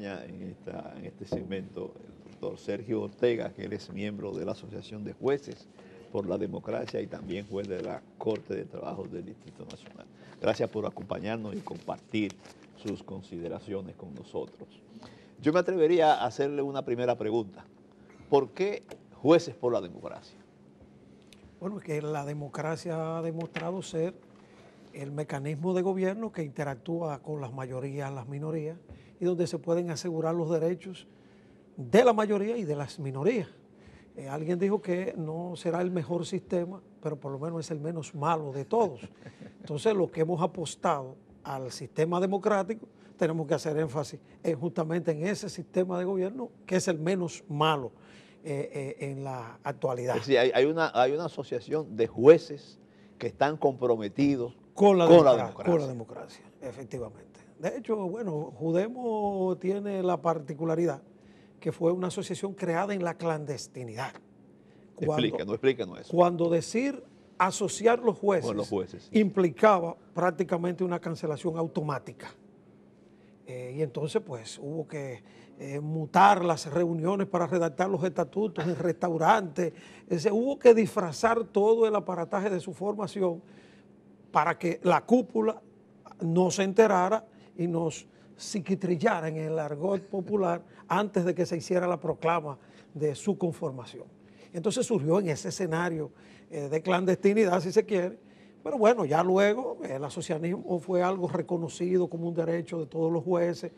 acompaña en este segmento el doctor Sergio Ortega, que él es miembro de la Asociación de Jueces por la Democracia y también juez de la Corte de Trabajo del Distrito Nacional. Gracias por acompañarnos y compartir sus consideraciones con nosotros. Yo me atrevería a hacerle una primera pregunta. ¿Por qué jueces por la democracia? Bueno, es que la democracia ha demostrado ser el mecanismo de gobierno que interactúa con las mayorías, las minorías, y donde se pueden asegurar los derechos de la mayoría y de las minorías. Alguien dijo que no será el mejor sistema, pero por lo menos es el menos malo de todos. Entonces, lo que hemos apostado al sistema democrático, tenemos que hacer énfasis justamente en ese sistema de gobierno que es el menos malo en la actualidad. Es decir, hay una asociación de jueces que están comprometidos con la democracia, efectivamente. De hecho, bueno, Judemo tiene la particularidad que fue una asociación creada en la clandestinidad. Explíquenos eso. Cuando decir asociar los jueces sí, implicaba prácticamente una cancelación automática. Y entonces pues hubo que mutar las reuniones para redactar los estatutos en restaurantes. Hubo que disfrazar todo el aparataje de su formación para que la cúpula no se enterara y nos psiquitrillara en el argot popular antes de que se hiciera la proclama de su conformación. Entonces surgió en ese escenario de clandestinidad, si se quiere, pero bueno, ya luego el asociacionismo fue algo reconocido como un derecho de todos los jueces,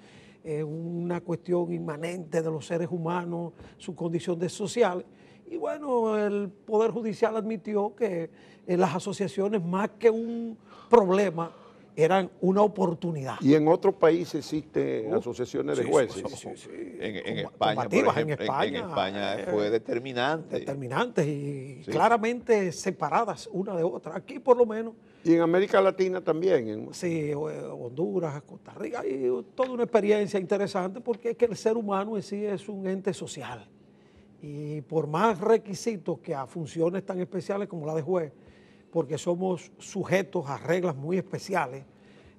una cuestión inmanente de los seres humanos, su condición de sociales. Y bueno, el Poder Judicial admitió que las asociaciones, más que un problema, eran una oportunidad. ¿Y en otros países existen asociaciones de jueces? Sí. En España, por ejemplo, en España fue determinante. Determinantes y claramente separadas una de otra. Aquí por lo menos. ¿Y en América Latina también? Sí, Honduras, Costa Rica. Hay toda una experiencia interesante porque es que el ser humano en sí es un ente social. Y por más requisitos que a funciones tan especiales como la de juez, porque somos sujetos a reglas muy especiales,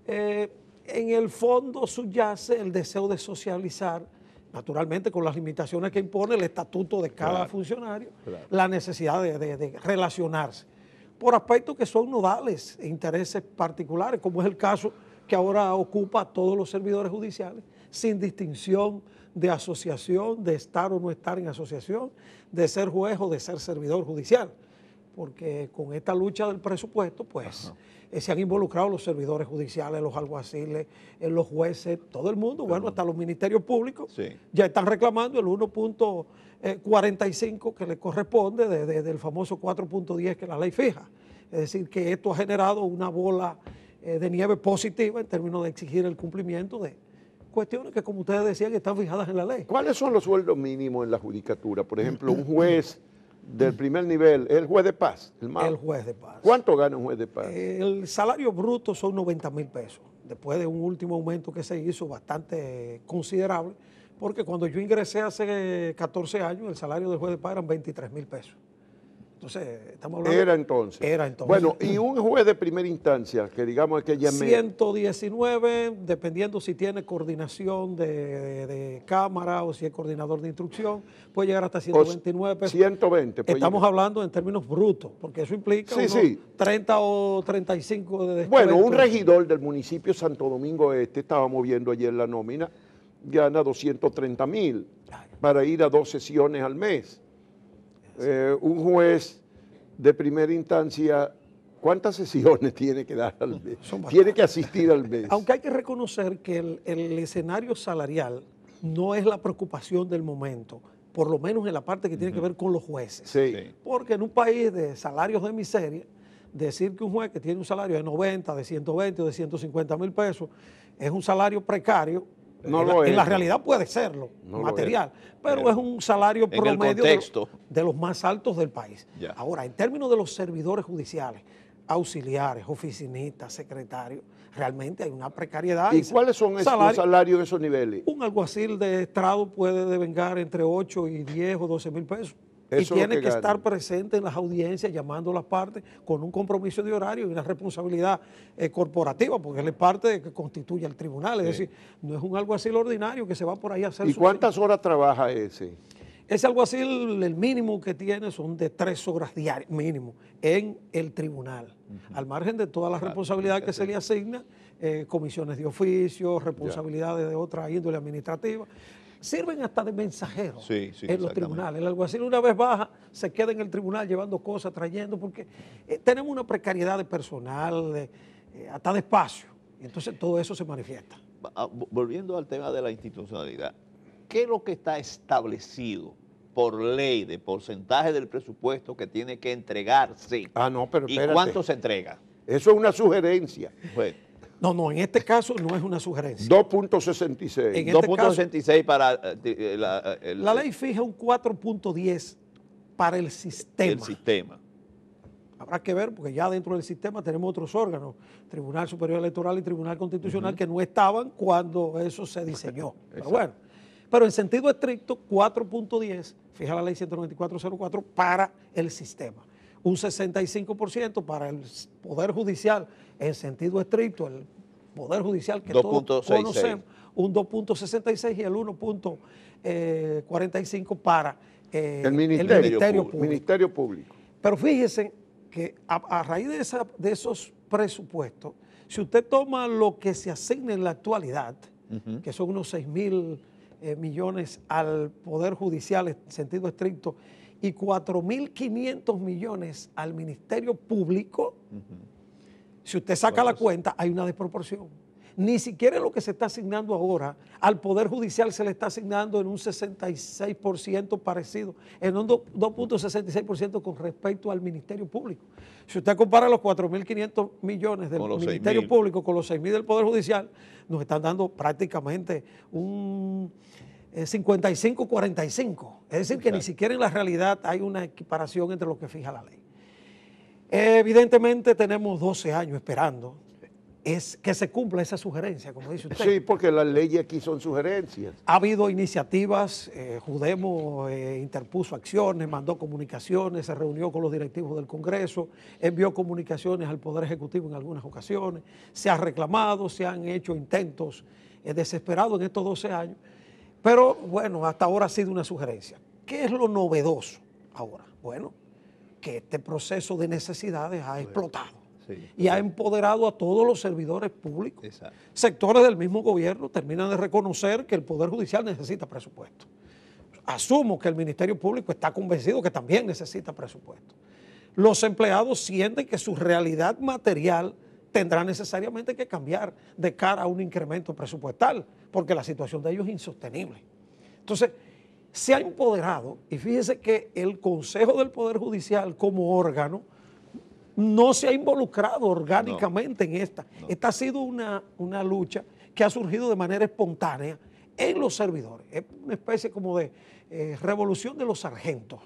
en el fondo subyace el deseo de socializar, naturalmente con las limitaciones que impone el estatuto de cada funcionario, la necesidad de relacionarse, por aspectos que son nodales e intereses particulares, como es el caso que ahora ocupa a todos los servidores judiciales, sin distinción de asociación, de estar o no estar en asociación, de ser juez o de ser servidor judicial, porque con esta lucha del presupuesto, pues se han involucrado los servidores judiciales, los alguaciles, los jueces, todo el mundo, bueno, hasta los ministerios públicos, ya están reclamando el 1.45 que le corresponde del famoso 4.10 que la ley fija. Es decir, que esto ha generado una bola de nieve positiva en términos de exigir el cumplimiento de cuestiones que, como ustedes decían, están fijadas en la ley. ¿Cuáles son los sueldos mínimos en la judicatura? Por ejemplo, un juez del primer nivel, el juez de paz. El juez de paz. ¿Cuánto gana un juez de paz? El salario bruto son 90,000 pesos, después de un último aumento que se hizo bastante considerable, porque cuando yo ingresé hace 14 años, el salario del juez de paz eran 23,000 pesos. Entonces, estamos hablando... Era entonces. Bueno, y un juez de primera instancia, que digamos que ya 119, dependiendo si tiene coordinación de cámara o si es coordinador de instrucción, puede llegar hasta 129 pesos. 120. Estamos hablando en términos brutos, porque eso implica 30 o 35 de descuento. Bueno, un regidor del municipio de Santo Domingo Este, estábamos viendo ayer la nómina, gana 230,000 para ir a 2 sesiones al mes. Un juez de primera instancia, ¿cuántas sesiones tiene que dar al mes? Tiene que asistir al mes. Aunque hay que reconocer que el escenario salarial no es la preocupación del momento, por lo menos en la parte que tiene que ver con los jueces. Porque en un país de salarios de miseria, decir que un juez que tiene un salario de 90, de 120 o de 150,000 pesos es un salario precario. En la realidad puede serlo, material, pero es un salario promedio de los más altos del país. Ahora, en términos de los servidores judiciales, auxiliares, oficinistas, secretarios, realmente hay una precariedad. ¿Y cuáles son los salarios de esos niveles? Un alguacil de estrado puede devengar entre 8 y 10 o 12,000 pesos. Y Eso es lo tiene que estar ganan. presente en las audiencias, llamando a las partes con un compromiso de horario y una responsabilidad corporativa, porque él es parte de que constituye el tribunal. Es decir, no es un alguacil ordinario que se va por ahí a hacer ¿Y su cuántas horas trabaja ese? Ese alguacil, el mínimo que tiene son de 3 horas diarias, mínimo, en el tribunal. Al margen de todas las responsabilidades que se le asigna, comisiones de oficio, responsabilidades de otra índole administrativa, sirven hasta de mensajeros Sí, sí, en los exactamente. tribunales. El alguacil una vez baja, se queda en el tribunal llevando cosas, trayendo, porque tenemos una precariedad de personal, hasta de espacio. Y entonces todo eso se manifiesta. Volviendo al tema de la institucionalidad, ¿qué es lo que está establecido por ley de porcentaje del presupuesto que tiene que entregarse? Ah, no, pero ¿Y espérate. cuánto se entrega? Eso es una sugerencia. Pues, No, en este caso no es una sugerencia. 2.66. En este caso, 2.66 para la ley fija un 4.10 para el sistema. el sistema. Habrá que ver, porque ya dentro del sistema tenemos otros órganos, Tribunal Superior Electoral y Tribunal Constitucional, que no estaban cuando eso se diseñó. Pero bueno, pero en sentido estricto, 4.10, fija la ley 19404 para el sistema. Un 65% para el Poder Judicial, en sentido estricto, el Poder Judicial que todos 2.66. conocemos, un 2.66 y el 1.45 para El Ministerio Público. Ministerio Público. Pero fíjense que a raíz de esos presupuestos, si usted toma lo que se asigna en la actualidad, que son unos 6.000 millones al Poder Judicial en sentido estricto y 4.500 millones al Ministerio Público, si usted saca la cuenta, hay una desproporción. Ni siquiera lo que se está asignando ahora al Poder Judicial se le está asignando en un 66% parecido, en un 2.66% con respecto al Ministerio Público. Si usted compara los 4.500 millones del Con los Ministerio 6.000. Público con los 6.000 del Poder Judicial, nos están dando prácticamente un 55-45. Es decir, que ni siquiera en la realidad hay una equiparación entre lo que fija la ley. Evidentemente tenemos 12 años esperando es que se cumpla esa sugerencia, como dice usted. Sí, porque las leyes aquí son sugerencias. Ha habido iniciativas, Judemo interpuso acciones, mandó comunicaciones, se reunió con los directivos del Congreso, envió comunicaciones al Poder Ejecutivo en algunas ocasiones, se ha reclamado, se han hecho intentos desesperados en estos 12 años, pero bueno, hasta ahora ha sido una sugerencia. ¿Qué es lo novedoso ahora? Bueno, que este proceso de necesidades ha explotado. Sí. Y ha empoderado a todos los servidores públicos. Exacto. Sectores del mismo gobierno terminan de reconocer que el Poder Judicial necesita presupuesto. Asumo que el Ministerio Público está convencido que también necesita presupuesto. Los empleados sienten que su realidad material tendrá necesariamente que cambiar de cara a un incremento presupuestal, porque la situación de ellos es insostenible. Entonces, se ha empoderado, y fíjese que el Consejo del Poder Judicial como órgano no se ha involucrado orgánicamente en esta. No. Esta ha sido una lucha que ha surgido de manera espontánea en los servidores. Es una especie como de revolución de los sargentos.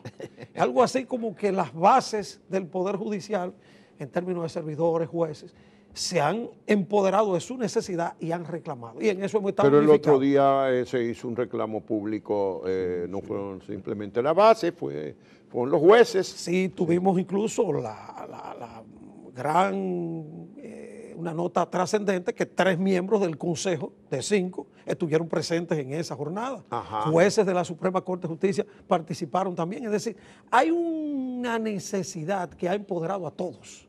Algo así como que las bases del Poder Judicial, en términos de servidores, jueces, se han empoderado de su necesidad y han reclamado. Y en eso hemos estado Pero el otro día se hizo un reclamo público, no fueron simplemente la base, fueron los jueces. Sí, tuvimos incluso una nota trascendente que 3 miembros del Consejo de 5 estuvieron presentes en esa jornada. Ajá. Jueces de la Suprema Corte de Justicia participaron también. Es decir, hay una necesidad que ha empoderado a todos.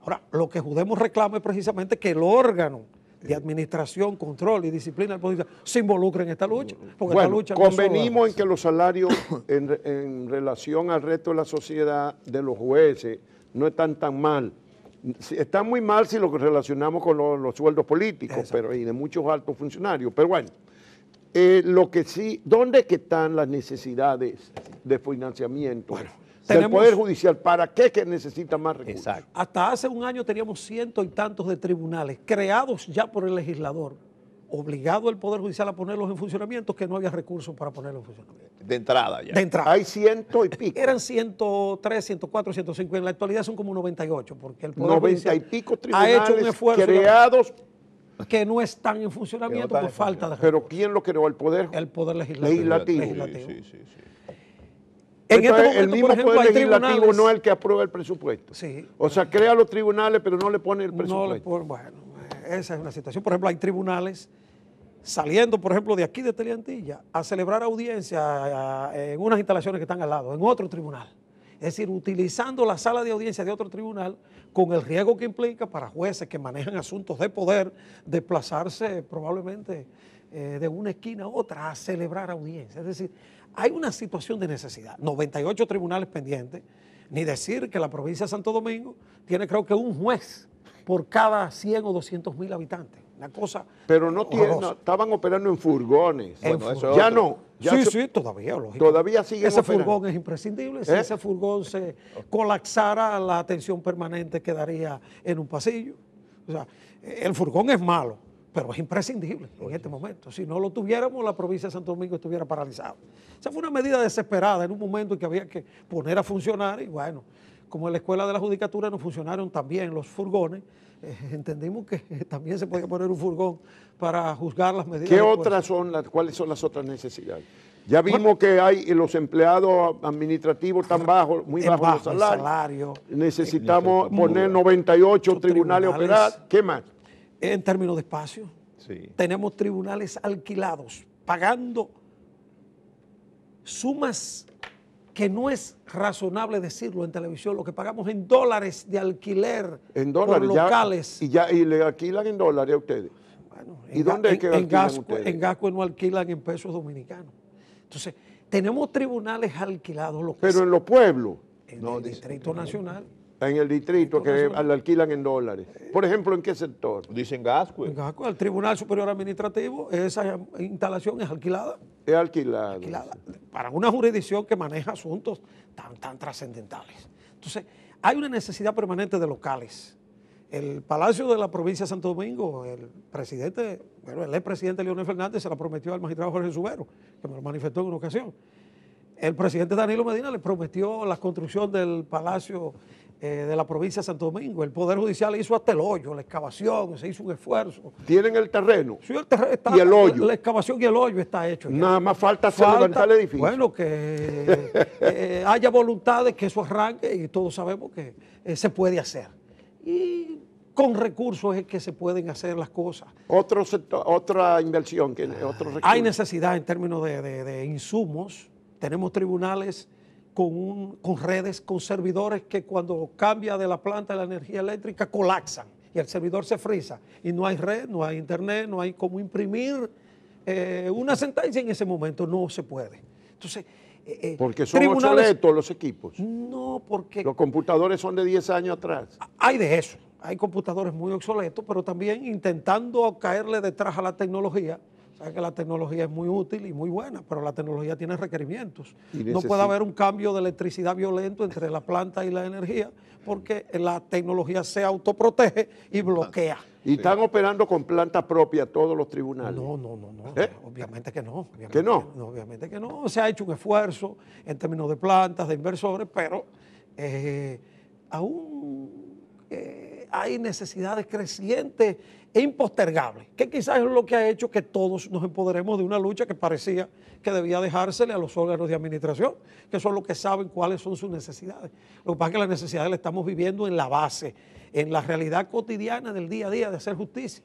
Ahora, lo que Judemo reclama es precisamente que el órgano de administración, control y disciplina del Poder se involucre en esta lucha. Porque bueno, esta lucha convenimos en que los salarios en relación al resto de la sociedad de los jueces no están tan mal. Están muy mal si lo relacionamos con los sueldos políticos, pero y de muchos altos funcionarios. Pero bueno, lo que sí, ¿dónde es que están las necesidades de financiamiento? Bueno, del Poder Judicial, ¿para qué que necesita más recursos? Exacto. Hasta hace un año teníamos 100 y tantos de tribunales creados ya por el legislador, obligado el Poder Judicial a ponerlos en funcionamiento, que no había recursos para ponerlos en funcionamiento. De entrada ya. De entrada. Hay 100 y pico. Eran 103, 104, 105, en la actualidad son como 98, porque el Poder 90 Judicial y pico tribunales ha hecho un esfuerzo creados que no están en funcionamiento por falta de recursos. ¿Pero quién lo creó? ¿El Poder? El Poder Legislativo. Legislativo. Sí. En este Entonces, el momento, mismo por ejemplo, Poder hay Legislativo tribunales. no es el que aprueba el presupuesto. Sí. O sea, crea los tribunales, pero no le pone el No presupuesto. le bueno, esa es una situación. Por ejemplo, hay tribunales saliendo, por ejemplo, de aquí de Teliantilla a celebrar audiencia en unas instalaciones que están al lado, en otro tribunal. Es decir, utilizando la sala de audiencia de otro tribunal con el riesgo que implica para jueces que manejan asuntos de poder desplazarse probablemente de una esquina a otra a celebrar audiencia. Es decir, hay una situación de necesidad. 98 tribunales pendientes, ni decir que la provincia de Santo Domingo tiene creo que un juez por cada 100 o 200 mil habitantes. Una cosa Pero no horrorosa. estaban operando en furgones. Bueno, eso es ya otro. no. Ya Sí, se- sí, todavía, lógico. Todavía siguen Ese operando. furgón es imprescindible. Si ¿Eh? ese furgón se colapsara, la atención permanente quedaría en un pasillo. O sea, el furgón es malo, pero es imprescindible en este momento. Si no lo tuviéramos, la provincia de Santo Domingo estuviera paralizada. Esa fue una medida desesperada en un momento en que había que poner a funcionar y bueno, como en la Escuela de la Judicatura no funcionaron también los furgones, entendimos que también se podía poner un furgón para juzgar las medidas. ¿Qué de otras son cuáles son las otras necesidades? Ya vimos que hay los empleados administrativos tan bajos, muy Es bajos bajo los el salarios. salario. Necesitamos Necesitamos poner 98 tribunales tribunales. operados. ¿Qué más? En términos de espacio, Sí. tenemos tribunales alquilados, pagando sumas que no es razonable decirlo en televisión, lo que pagamos en dólares de alquiler En por dólares. locales. Y le alquilan en dólares a ustedes. Bueno, ¿Y dónde es que alquilan Gascue, ustedes? en Gascue no alquilan en pesos dominicanos. Entonces, tenemos tribunales alquilados, lo que Pero en los pueblos, en No, el dice- Distrito Nacional. en el distrito, que Nacional. le alquilan en dólares. Por ejemplo, ¿en qué sector? Dicen Gascue. En Gascue, el Tribunal Superior Administrativo, esa instalación es alquilada. Es alquilado. Para una jurisdicción que maneja asuntos tan trascendentales. Entonces, hay una necesidad permanente de locales. El Palacio de la provincia de Santo Domingo, el presidente, bueno, el expresidente Leonel Fernández se la prometió al magistrado Jorge Subero, que me lo manifestó en una ocasión. El presidente Danilo Medina le prometió la construcción del Palacio de la provincia de Santo Domingo. El Poder Judicial hizo hasta el hoyo, la excavación, se hizo un esfuerzo. Tienen el terreno. Sí, el terreno está- Y el hoyo. La excavación y el hoyo está hecho. ya. Nada más falta hacer levantar el edificio. Bueno, que haya voluntad de que eso arranque y todos sabemos que se puede hacer. Y con recursos es que se pueden hacer las cosas. Otro sector, otra inversión, otro recurso. Hay necesidad en términos de insumos. Tenemos tribunales con redes, con servidores que cuando cambia de la planta de la energía eléctrica colapsan y el servidor se frisa. Y no hay red, no hay internet, no hay cómo imprimir una sentencia en ese momento. No se puede. Entonces, Porque son tribunales- obsoletos los equipos. No, porque Los computadores son de 10 años atrás. hay de eso. Hay computadores muy obsoletos, pero también intentando caerle detrás a la tecnología. Sabes que la tecnología es muy útil y muy buena, pero la tecnología tiene requerimientos. Y No necesita- puede haber un cambio de electricidad violento entre la planta y la energía, porque la tecnología se autoprotege y bloquea. Y están operando con planta propia todos los tribunales. No, ¿Eh? obviamente que no. Obviamente ¿Que no? Obviamente que no. Se ha hecho un esfuerzo en términos de plantas, de inversores, pero aún hay necesidades crecientes e impostergables, que quizás es lo que ha hecho que todos nos empoderemos de una lucha que parecía que debía dejársele a los órganos de administración, que son los que saben cuáles son sus necesidades. Lo que pasa es que las necesidades las estamos viviendo en la base, en la realidad cotidiana del día a día de hacer justicia.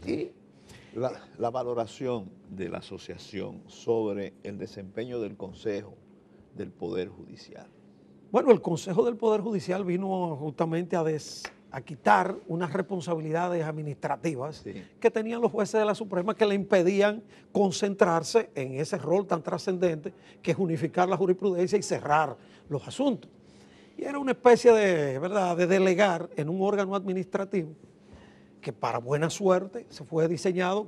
Y La valoración de la asociación sobre el desempeño del Consejo del Poder Judicial. bueno, el Consejo del Poder Judicial vino justamente a quitar unas responsabilidades administrativas Sí. que tenían los jueces de la Suprema que le impedían concentrarse en ese rol tan trascendente que es unificar la jurisprudencia y cerrar los asuntos. Y era una especie de, ¿verdad?, de delegar en un órgano administrativo que para buena suerte se fue diseñado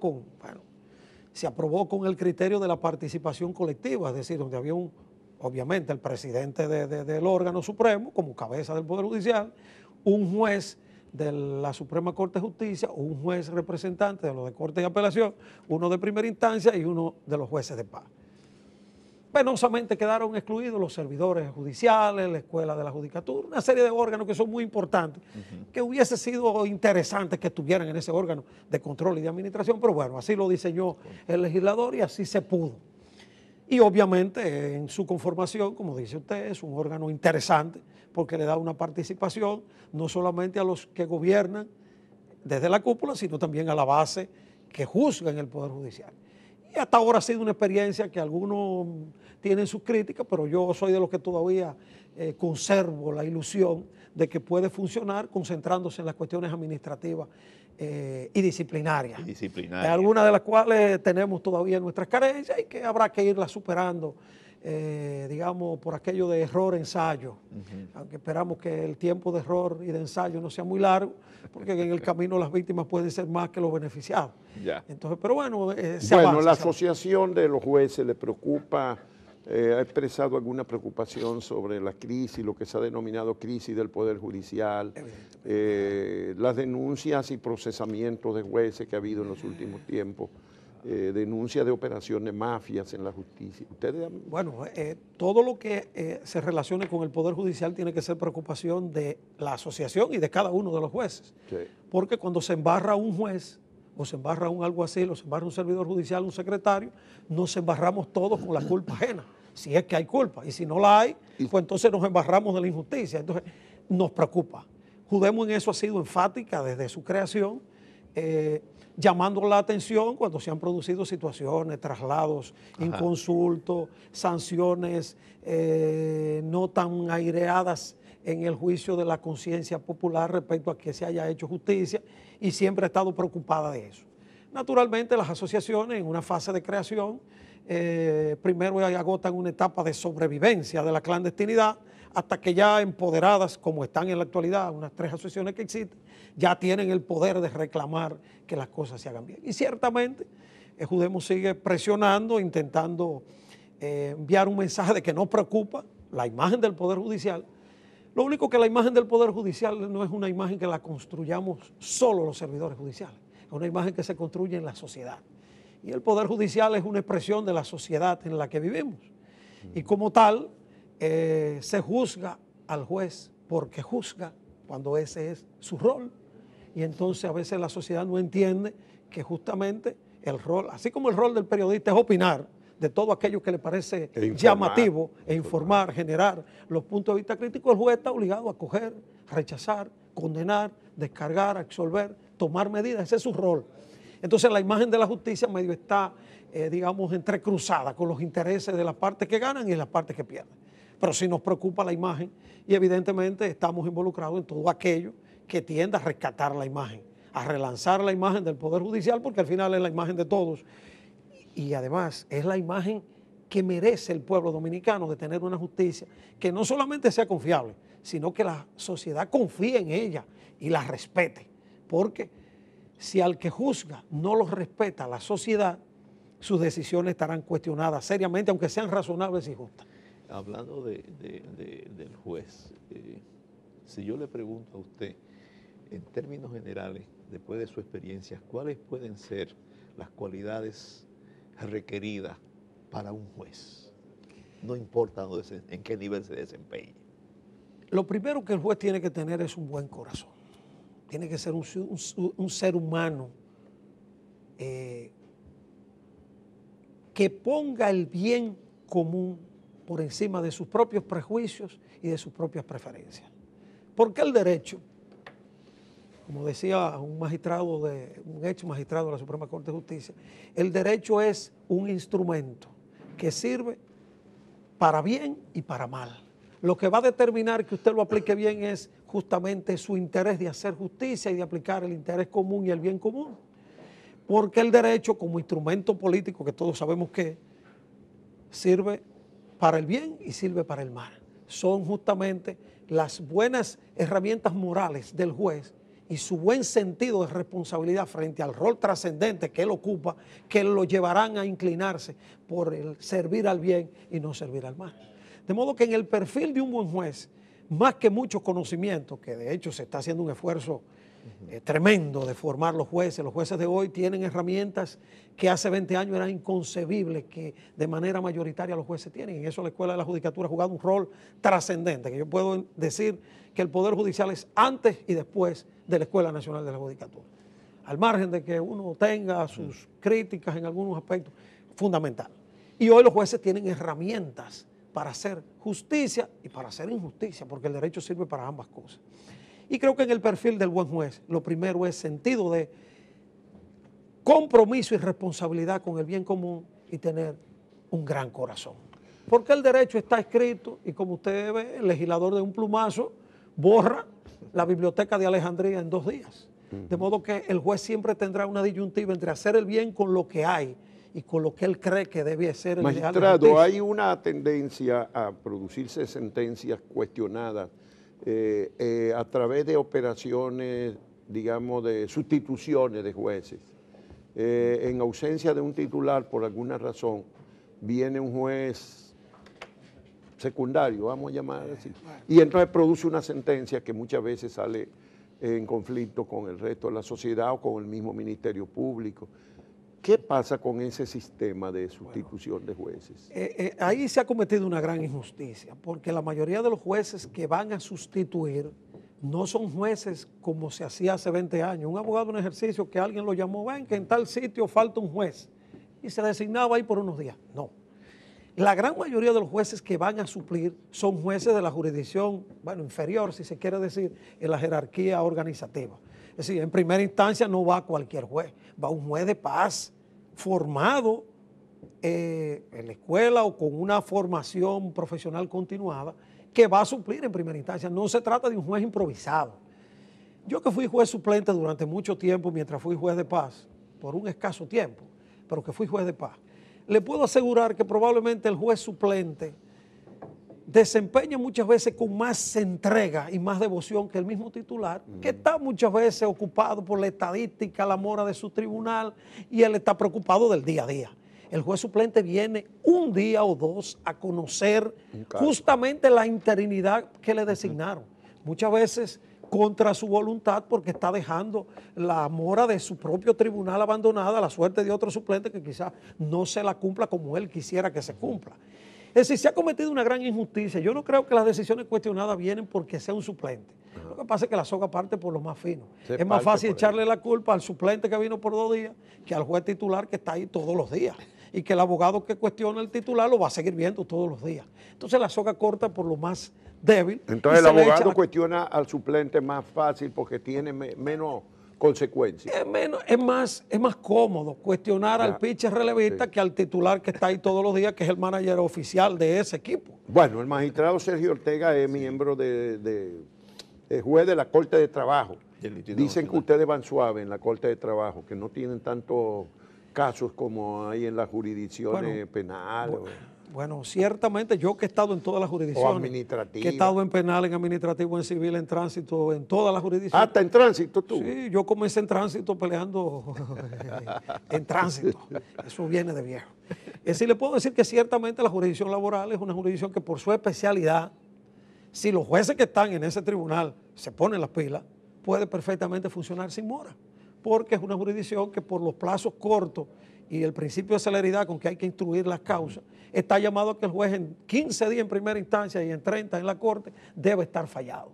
se aprobó con el criterio de la participación colectiva, es decir, donde había obviamente el presidente del órgano supremo como cabeza del Poder Judicial, un juez de la Suprema Corte de Justicia, un juez representante de los de Corte de Apelación, uno de primera instancia y uno de los jueces de paz. Penosamente quedaron excluidos los servidores judiciales, la Escuela de la Judicatura, una serie de órganos que son muy importantes, que hubiese sido interesante que estuvieran en ese órgano de control y de administración, pero bueno, así lo diseñó el legislador y así se pudo. Y obviamente en su conformación, como dice usted, es un órgano interesante porque le da una participación no solamente a los que gobiernan desde la cúpula, sino también a la base que juzga en el Poder Judicial. Y hasta ahora ha sido una experiencia que algunos tienen sus críticas, pero yo soy de los que todavía conservo la ilusión de que puede funcionar concentrándose en las cuestiones administrativas y disciplinarias. Algunas de las cuales tenemos todavía nuestras carencias y que habrá que irlas superando, digamos, por aquello de error-ensayo, aunque esperamos que el tiempo de error y de ensayo no sea muy largo, porque en el camino las víctimas pueden ser más que los beneficiados. Entonces, pero bueno, la asociación de los jueces le preocupa, ha expresado alguna preocupación sobre la crisis, lo que se ha denominado crisis del Poder Judicial, las denuncias y procesamientos de jueces que ha habido en los últimos tiempos, denuncias de operaciones mafias en la justicia. ¿Ustedes han... Bueno, todo lo que se relacione con el Poder Judicial tiene que ser preocupación de la asociación y de cada uno de los jueces. Porque cuando se embarra un juez, o se embarra un alguacil, o se embarra un servidor judicial, un secretario, nos embarramos todos con la culpa ajena, si es que hay culpa, y si no la hay, pues entonces nos embarramos de la injusticia. Entonces nos preocupa. Judemo en eso ha sido enfática desde su creación, llamando la atención cuando se han producido situaciones, traslados inconsultos, sanciones no tan aireadas en el juicio de la conciencia popular respecto a que se haya hecho justicia, y siempre ha estado preocupada de eso. Naturalmente las asociaciones en una fase de creación primero agotan una etapa de sobrevivencia de la clandestinidad, hasta que ya empoderadas, como están en la actualidad, unas 3 asociaciones que existen, ya tienen el poder de reclamar que las cosas se hagan bien. Y ciertamente Judemo sigue presionando, intentando enviar un mensaje de que no preocupa la imagen del Poder Judicial. Lo único que la imagen del Poder Judicial no es una imagen que la construyamos solo los servidores judiciales, es una imagen que se construye en la sociedad. Y el Poder Judicial es una expresión de la sociedad en la que vivimos. Y como tal, se juzga al juez porque juzga cuando ese es su rol. Y entonces a veces la sociedad no entiende que justamente el rol, así como el rol del periodista es opinar de todo aquello que le parece llamativo, informar, generar los puntos de vista críticos, el juez está obligado a coger, rechazar, condenar, descargar, absolver, tomar medidas, ese es su rol. Entonces la imagen de la justicia medio está, digamos, entrecruzada con los intereses de las partes que ganan y de las partes que pierden. Pero sí nos preocupa la imagen y evidentemente estamos involucrados en todo aquello que tienda a rescatar la imagen, a relanzar la imagen del Poder Judicial, porque al final es la imagen de todos y además es la imagen que merece el pueblo dominicano de tener una justicia que no solamente sea confiable, sino que la sociedad confíe en ella y la respete, porque si al que juzga no lo respeta la sociedad, sus decisiones estarán cuestionadas seriamente, aunque sean razonables y justas. Hablando del juez, si yo le pregunto a usted, en términos generales, después de su experiencia, ¿cuáles pueden ser las cualidades requeridas para un juez? No importa en qué nivel se desempeñe. Lo primero que el juez tiene que tener es un buen corazón. Tiene que ser un ser humano que ponga el bien común por encima de sus propios prejuicios y de sus propias preferencias. Porque el derecho, como decía un ex magistrado de la Suprema Corte de Justicia, el derecho es un instrumento que sirve para bien y para mal. Lo que va a determinar que usted lo aplique bien es justamente su interés de hacer justicia y de aplicar el interés común y el bien común. Porque el derecho, como instrumento político, que todos sabemos que sirve para el bien y sirve para el mal. Son justamente las buenas herramientas morales del juez y su buen sentido de responsabilidad frente al rol trascendente que él ocupa, que lo llevarán a inclinarse por el servir al bien y no servir al mal. De modo que en el perfil de un buen juez, más que mucho conocimiento, que de hecho se está haciendo un esfuerzo tremendo de formar los jueces de hoy tienen herramientas que hace 20 años eran inconcebibles que de manera mayoritaria los jueces tienen. En eso la Escuela de la Judicatura ha jugado un rol trascendente, que yo puedo decir que el Poder Judicial es antes y después de la Escuela Nacional de la Judicatura. Al margen de que uno tenga sus críticas en algunos aspectos, fundamental. Y hoy los jueces tienen herramientas para hacer justicia y para hacer injusticia, porque el derecho sirve para ambas cosas. Y creo que en el perfil del buen juez, lo primero es sentido de compromiso y responsabilidad con el bien común y tener un gran corazón. Porque el derecho está escrito y como usted ve, el legislador de un plumazo borra la biblioteca de Alejandría en 2 días. De modo que el juez siempre tendrá una disyuntiva entre hacer el bien con lo que hay y con lo que él cree que debe ser el ideal de justicia. Magistrado, hay una tendencia a producirse sentencias cuestionadas a través de operaciones, digamos, de sustituciones de jueces. En ausencia de un titular, por alguna razón, viene un juez secundario, vamos a llamar así, y entonces produce una sentencia que muchas veces sale en conflicto con el resto de la sociedad o con el mismo Ministerio Público. ¿Qué pasa con ese sistema de sustitución de jueces? Ahí se ha cometido una gran injusticia, porque la mayoría de los jueces que van a sustituir no son jueces como se hacía hace 20 años. Un abogado en ejercicio que alguien lo llamó, ven que en tal sitio falta un juez, y se designaba ahí por unos días. No. La gran mayoría de los jueces que van a suplir son jueces de la jurisdicción, bueno, inferior, si se quiere decir, en la jerarquía organizativa. Es decir, en primera instancia no va cualquier juez, va un juez de paz, formado en la escuela o con una formación profesional continuada, que va a suplir en primera instancia. No se trata de un juez improvisado. Yo que fui juez suplente durante mucho tiempo mientras fui juez de paz, por un escaso tiempo, pero que fui juez de paz, le puedo asegurar que probablemente el juez suplente desempeña muchas veces con más entrega y más devoción que el mismo titular, que está muchas veces ocupado por la estadística, la mora de su tribunal, y él está preocupado del día a día. El juez suplente viene un día o dos a conocer justamente la interinidad que le designaron. Muchas veces contra su voluntad porque está dejando la mora de su propio tribunal abandonada a la suerte de otro suplente que quizás no se la cumpla como él quisiera que se cumpla. Es decir, se ha cometido una gran injusticia. Yo no creo que las decisiones cuestionadas vienen porque sea un suplente. Lo que pasa es que la soga parte por lo más fino. Es más fácil echarle la culpa al suplente que vino por 2 días que al juez titular que está ahí todos los días. Y que el abogado que cuestiona el titular lo va a seguir viendo todos los días. Entonces la soga corta por lo más débil. Entonces el abogado cuestiona al suplente más fácil porque tiene menos consecuencias. Es más cómodo cuestionar al pitcher relevista que al titular que está ahí todos los días, que es el manager oficial de ese equipo. Bueno, el magistrado Sergio Ortega es miembro de juez de la Corte de Trabajo. Dicen que ustedes van suave en la Corte de Trabajo, que no tienen tantos casos como hay en las jurisdicciones penales. Bueno, ciertamente yo que he estado en todas las jurisdicciones, o administrativa, que he estado en penal, en administrativo, en civil, en tránsito, en todas las jurisdicciones. ¿Hasta en tránsito tú? Sí, yo comencé en tránsito peleando en tránsito. Eso viene de viejo. Es decir, le puedo decir que ciertamente la jurisdicción laboral es una jurisdicción que por su especialidad, si los jueces que están en ese tribunal se ponen las pilas, puede perfectamente funcionar sin mora, porque es una jurisdicción que por los plazos cortos y el principio de celeridad con que hay que instruir las causas, está llamado a que el juez en 15 días en primera instancia y en 30 en la corte debe estar fallado.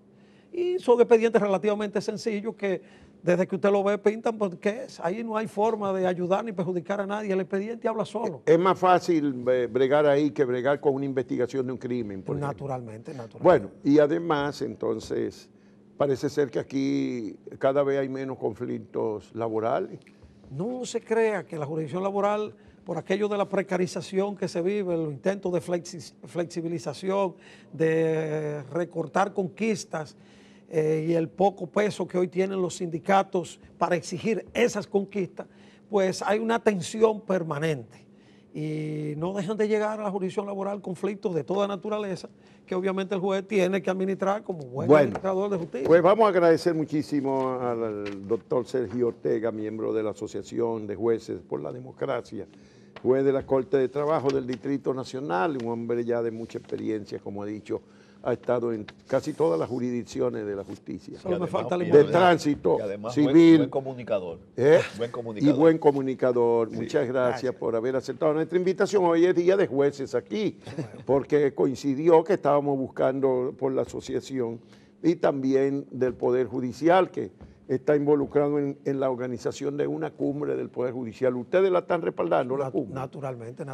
Y son expedientes relativamente sencillos que desde que usted lo ve pintan porque ahí no hay forma de ayudar ni perjudicar a nadie, el expediente habla solo. Es más fácil bregar ahí que bregar con una investigación de un crimen. Naturalmente. Bueno, y además entonces parece ser que aquí cada vez hay menos conflictos laborales. No se crea que la jurisdicción laboral, por aquello de la precarización que se vive, los intentos de flexibilización, de recortar conquistas y el poco peso que hoy tienen los sindicatos para exigir esas conquistas, pues hay una tensión permanente. Y no dejan de llegar a la jurisdicción laboral conflictos de toda naturaleza que obviamente el juez tiene que administrar como buen administrador de justicia. Pues vamos a agradecer muchísimo al doctor Sergio Ortega, miembro de la Asociación de Jueces por la Democracia, juez de la Corte de Trabajo del Distrito Nacional, un hombre ya de mucha experiencia, como he dicho, ha estado en casi todas las jurisdicciones de la justicia. Solo me falta la de tránsito, civil. Buen comunicador. Buen comunicador. Y buen comunicador. Sí, muchas gracias por haber aceptado nuestra invitación. Hoy es día de jueces aquí, porque coincidió que estábamos buscando por la asociación y también del Poder Judicial, que está involucrado en la organización de una cumbre del Poder Judicial. ¿Ustedes la están respaldando, la cumbre? Naturalmente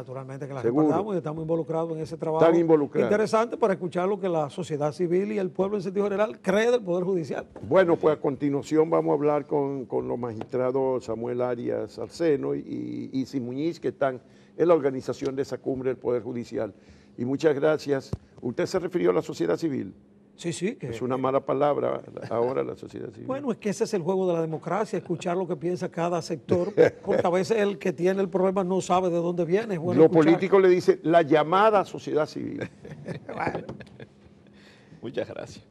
que la Seguro. respaldamos y estamos involucrados en ese trabajo. Están involucrados. Interesante para escuchar lo que la sociedad civil y el pueblo en sentido general cree del Poder Judicial. Bueno, pues a continuación vamos a hablar con los magistrados Samuel Arias Arceno y Isis Muñiz, que están en la organización de esa cumbre del Poder Judicial. Y muchas gracias. ¿Usted se refirió a la sociedad civil? Sí. Es una mala palabra ahora la sociedad civil. Bueno, es que ese es el juego de la democracia, escuchar lo que piensa cada sector, porque a veces el que tiene el problema no sabe de dónde viene. Es bueno Los escuchar. políticos le dicen la llamada sociedad civil. Muchas gracias.